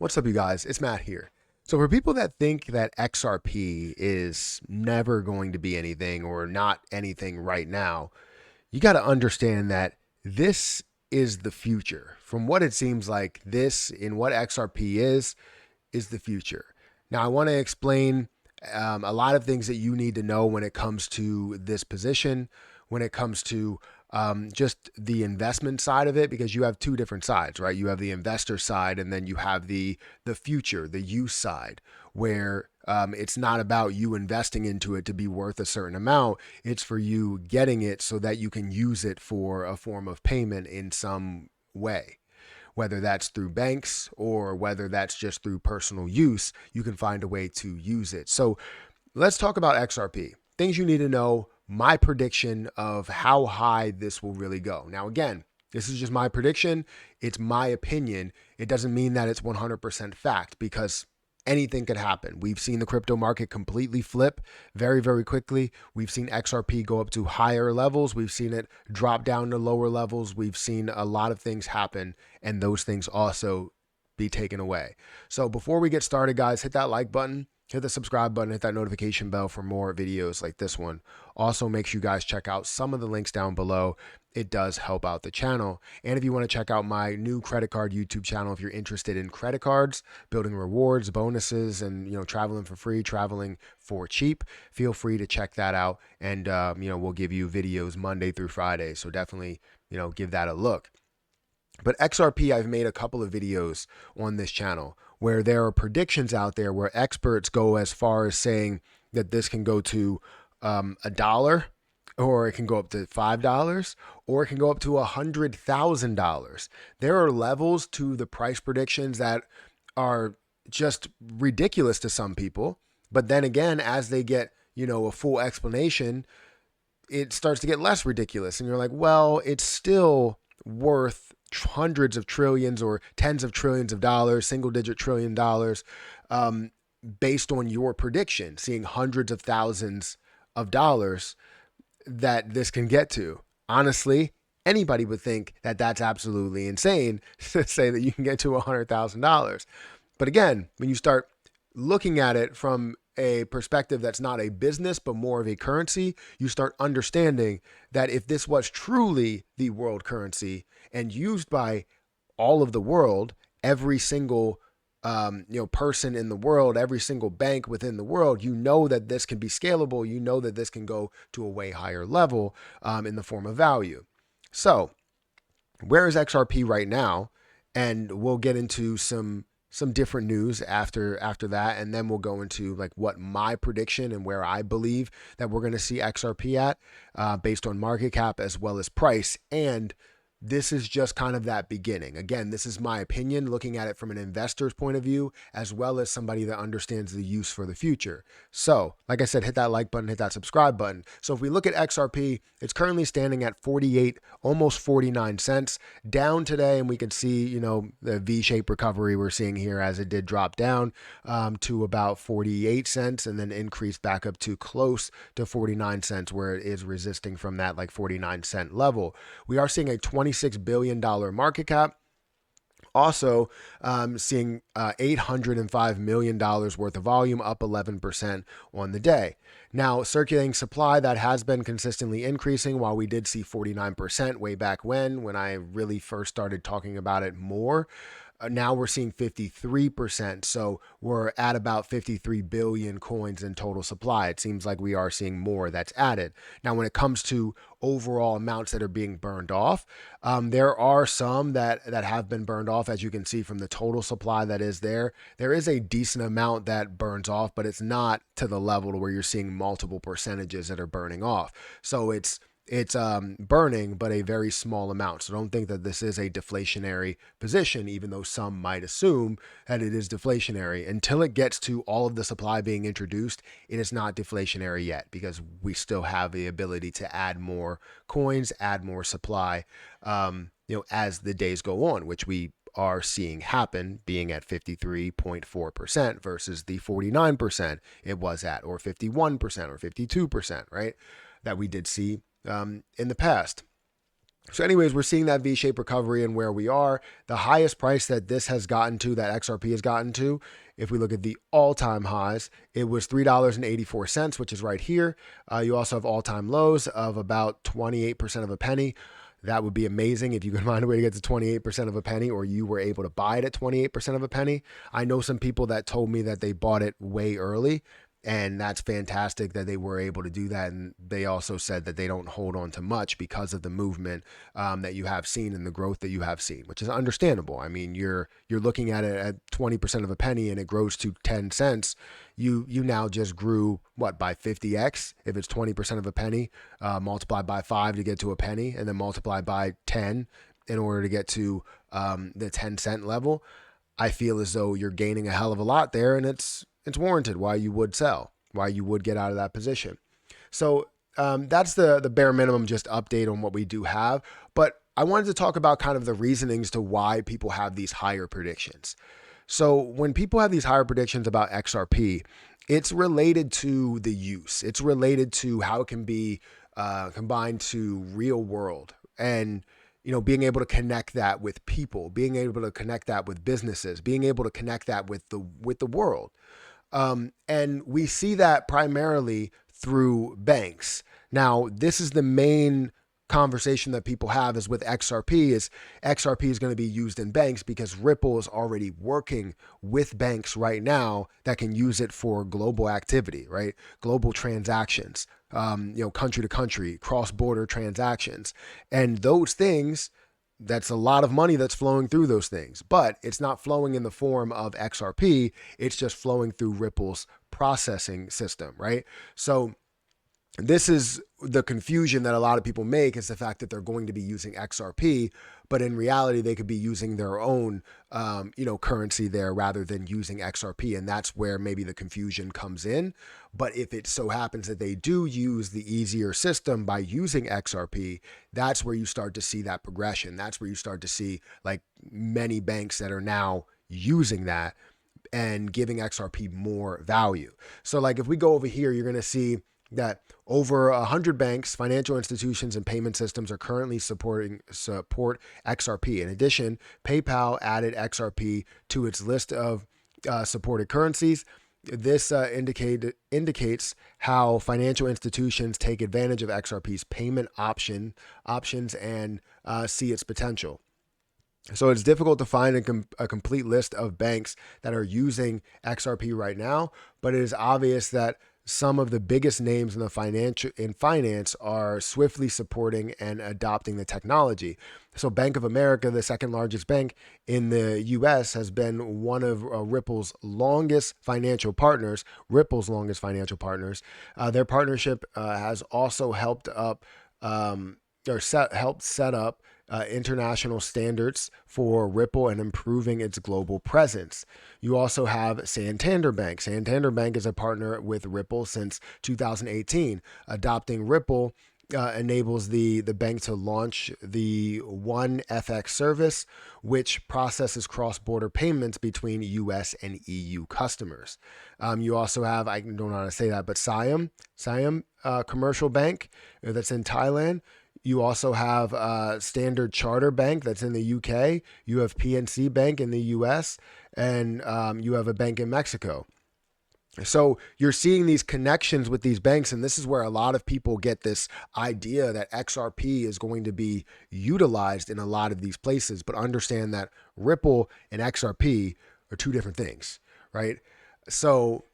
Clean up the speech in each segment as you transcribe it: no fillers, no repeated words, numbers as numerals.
What's up, you guys? It's Matt here. So for people that think that XRP is never going to be anything or not anything right now, you got to understand that this is the future. From what it seems like, this in what XRP is the future. Now, I want to explain a lot of things that you need to know when it comes to this position, when it comes to just the investment side of it, because you have two different sides, right? You have the investor side, and then you have the future, the use side, where it's not about you investing into it to be worth a certain amount. It's for you getting it so that you can use it for a form of payment in some way. Whether that's through banks or whether that's just through personal use, you can find a way to use it. So let's talk about XRP. Things you need to know, my prediction of how high this will really go. Now, again, this is just my prediction. It's my opinion. It doesn't mean that it's 100% fact, because anything could happen. We've seen the crypto market completely flip very, very quickly. We've seen XRP go up to higher levels. We've seen it drop down to lower levels. We've seen a lot of things happen, and those things also be taken away. So before we get started, guys, hit that like button, hit the subscribe button, hit that notification bell for more videos like this one. Also, make sure you guys check out some of the links down below. It does help out the channel. And if you want to check out my new credit card YouTube channel, if you're interested in credit cards, building rewards, bonuses, and traveling for free, traveling for cheap, feel free to check that out. And we'll give you videos Monday through Friday. So definitely give that a look. But XRP, I've made a couple of videos on this channel where there are predictions out there where experts go as far as saying that this can go to $1, or it can go up to $5, or it can go up to $100,000. There are levels to the price predictions that are just ridiculous to some people. But then again, as they get, a full explanation, it starts to get less ridiculous. And you're like, well, it's still worth hundreds of trillions or tens of trillions of dollars, single-digit $1 trillion, based on your prediction, seeing hundreds of thousands of dollars that this can get to. Honestly, anybody would think that that's absolutely insane to say that you can get to $100,000. But again, when you start looking at it from a perspective that's not a business, but more of a currency, you start understanding that if this was truly the world currency and used by all of the world, every single person in the world, every single bank within the world, that this can be scalable, that this can go to a way higher level in the form of value. So where is XRP right now? And we'll get into some different news after that, and then we'll go into like what my prediction and where I believe that we're going to see XRP at, based on market cap as well as price. And this is just kind of that beginning. Again, this is my opinion, looking at it from an investor's point of view, as well as somebody that understands the use for the future. So, like I said, hit that like button, hit that subscribe button. So if we look at XRP, it's currently standing at 48, almost 49 cents, down today. And we can see, the V-shaped recovery we're seeing here as it did drop down to about 48 cents and then increase back up to close to 49 cents, where it is resisting from that like 49-cent level. We are seeing a $26 billion market cap. Also seeing $805 million worth of volume, up 11% on the day. Now, circulating supply, that has been consistently increasing, while we did see 49% way back when I really first started talking about it more. Now we're seeing 53%. So we're at about 53 billion coins in total supply. It seems like we are seeing more that's added. Now, when it comes to overall amounts that are being burned off, there are some that have been burned off. As you can see from the total supply that is there is a decent amount that burns off, but it's not to the level to where you're seeing multiple percentages that are burning off. So it's burning, but a very small amount. So don't think that this is a deflationary position, even though some might assume that it is deflationary. Until it gets to all of the supply being introduced, it is not deflationary yet, because we still have the ability to add more coins, add more supply, as the days go on, which we are seeing happen, being at 53.4% versus the 49% it was at, or 51% or 52%, right? That we did see in the past. So anyways, we're seeing that V-shaped recovery and where we are. The highest price that this has gotten to, that XRP has gotten to, if we look at the all-time highs, it was $3.84, which is right here. You also have all-time lows of about 28% of a penny. That would be amazing if you could find a way to get to 28% of a penny, or you were able to buy it at 28% of a penny. I know some people that told me that they bought it way early, and that's fantastic that they were able to do that. And they also said that they don't hold on to much because of the movement that you have seen and the growth that you have seen, which is understandable. I mean, you're looking at it at 20% of a penny and it grows to 10 cents. You now just grew what, by 50x? If it's 20% of a penny, multiply by 5 to get to a penny, and then multiply by 10 in order to get to the 10-cent level. I feel as though you're gaining a hell of a lot there, and it's warranted why you would sell, why you would get out of that position. So that's the bare minimum, just update on what we do have. But I wanted to talk about kind of the reasonings to why people have these higher predictions. So when people have these higher predictions about XRP, it's related to the use. It's related to how it can be combined to real world, and being able to connect that with people, being able to connect that with businesses, being able to connect that with the world. And we see that primarily through banks. Now, this is the main conversation that people have is with XRP is going to be used in banks because Ripple is already working with banks right now that can use it for global activity, right? Global transactions, country to country, cross-border transactions. And those things, that's a lot of money that's flowing through those things, but it's not flowing in the form of XRP. It's just flowing through Ripple's processing system, right? So this is the confusion that a lot of people make, is the fact that they're going to be using XRP, but in reality, they could be using their own, currency there rather than using XRP. And that's where maybe the confusion comes in. But if it so happens that they do use the easier system by using XRP, that's where you start to see that progression. That's where you start to see like many banks that are now using that and giving XRP more value. So like if we go over here, you're going to see that over 100 banks, financial institutions, and payment systems are currently support XRP. In addition, PayPal added XRP to its list of supported currencies. This indicates how financial institutions take advantage of XRP's payment options and see its potential. So it's difficult to find a complete list of banks that are using XRP right now, but it is obvious that some of the biggest names in finance are swiftly supporting and adopting the technology. So Bank of America, the second largest bank in the US, has been one of Ripple's longest financial partners. Their partnership has also helped set up international standards for Ripple and improving its global presence. You also have Santander Bank. Santander Bank is a partner with Ripple since 2018. Adopting Ripple enables the bank to launch the One FX service, which processes cross-border payments between US and EU customers. You also have, I don't know how to say that, but Siam Commercial Bank that's in Thailand. You also have Standard Chartered Bank that's in the UK. You have PNC Bank in the US, and you have a bank in Mexico. So you're seeing these connections with these banks, and this is where a lot of people get this idea that XRP is going to be utilized in a lot of these places, but understand that Ripple and XRP are two different things, right? So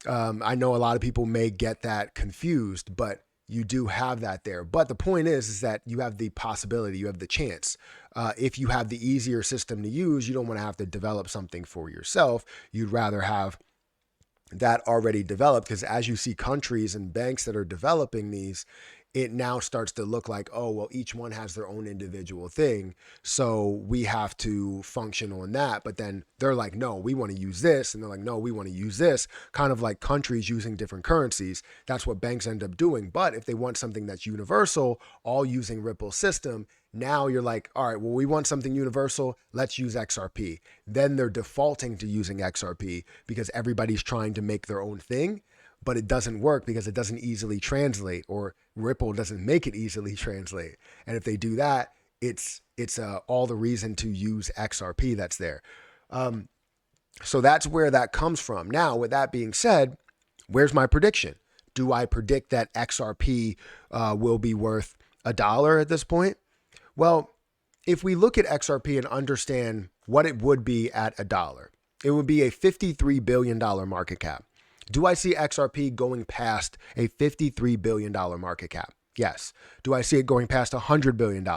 I know a lot of people may get that confused, but you do have that there. But the point is that you have the possibility, you have the chance. If you have the easier system to use, you don't want to have to develop something for yourself. You'd rather have that already developed, because as you see countries and banks that are developing these, it now starts to look like, oh, well, each one has their own individual thing. So we have to function on that. But then they're like, no, we want to use this. And they're like, no, we want to use this. Kind of like countries using different currencies. That's what banks end up doing. But if they want something that's universal, all using Ripple's system, now you're like, all right, well, we want something universal. Let's use XRP. Then they're defaulting to using XRP because everybody's trying to make their own thing. But it doesn't work because it doesn't easily translate, or Ripple doesn't make it easily translate. And if they do that, it's all the reason to use XRP that's there. So that's where that comes from. Now, with that being said, where's my prediction? Do I predict that XRP will be worth $1 at this point? Well, if we look at XRP and understand what it would be at $1, it would be a $53 billion market cap. Do I see XRP going past a $53 billion market cap? Yes. Do I see it going past $100 billion?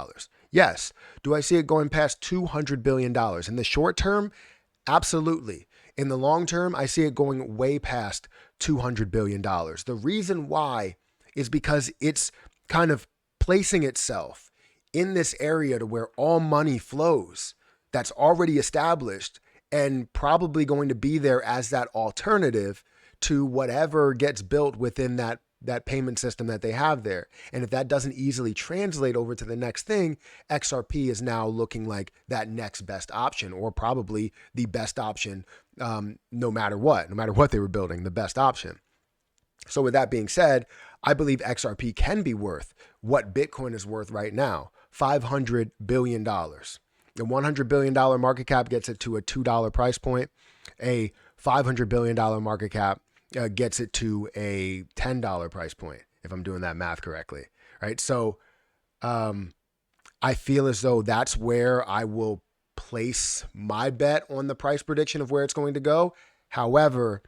Yes. Do I see it going past $200 billion? In the short term, absolutely. In the long term, I see it going way past $200 billion. The reason why is because it's kind of placing itself in this area to where all money flows that's already established and probably going to be there as that alternative to whatever gets built within that payment system that they have there. And if that doesn't easily translate over to the next thing, XRP is now looking like that next best option, or probably the best option, no matter what they were building, the best option. So with that being said, I believe XRP can be worth what Bitcoin is worth right now, $500 billion. The $100 billion market cap gets it to a $2 price point. A $500 billion market cap gets it to a $10 price point, if I'm doing that math correctly, right? So I feel as though that's where I will place my bet on the price prediction of where it's going to go. However,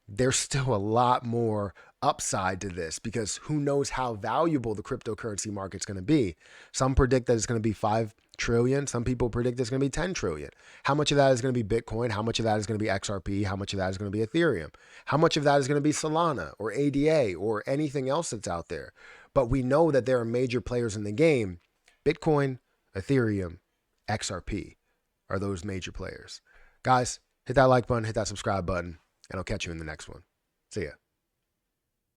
there's still a lot more upside to this, because who knows how valuable the cryptocurrency market's going to be. Some predict that it's going to be 5 trillion. Some people predict it's going to be 10 trillion. How much of that is going to be Bitcoin? How much of that is going to be XRP? How much of that is going to be Ethereum? How much of that is going to be Solana or ADA or anything else that's out there? But we know that there are major players in the game. Bitcoin, Ethereum, XRP are those major players. Guys, hit that like button, hit that subscribe button, and I'll catch you in the next one. See ya.